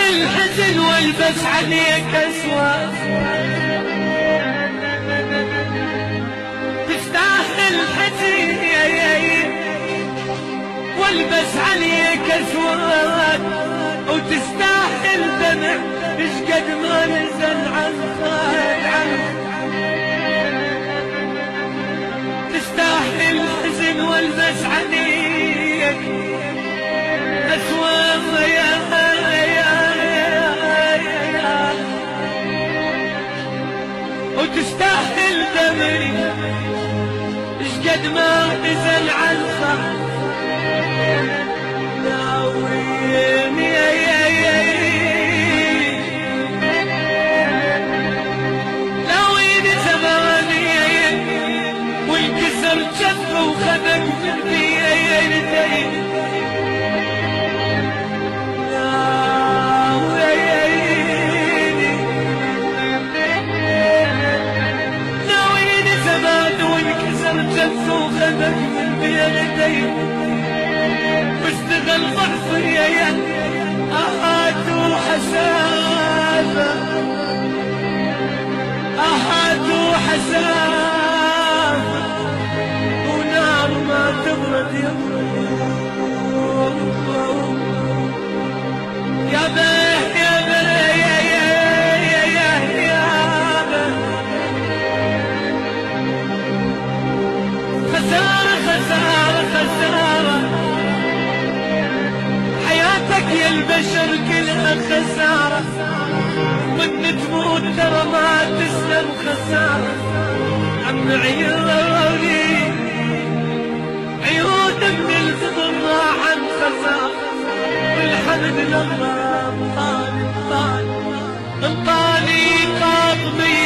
الحزن والبس عليك اسود، تستاهل حزن والبس عليك اسود، وتستاهل دمع اش قد ما نزل عن خد، تستاهل حزن والبس عليك اسود وتستاهل دمعي اش قد ما نزل عن خد. ناويني ناويني زماني والكسر جف وخنق قلبي يدي، ناويني زمان والكسر جف وخنق قلبي يدي، واشتغل ضعفي أهات وحسافة، أهات وحسافة، ونار ما تبرد يا به يا به يا به، خسارة خسارة خسارة حياتك يا البشر كلها خسارة، من تموت ترى ما تسلم خسارة. عم عيوني عيون من الفضل راح عن خسارة، والحمد لله انطاني انطاني فاطمي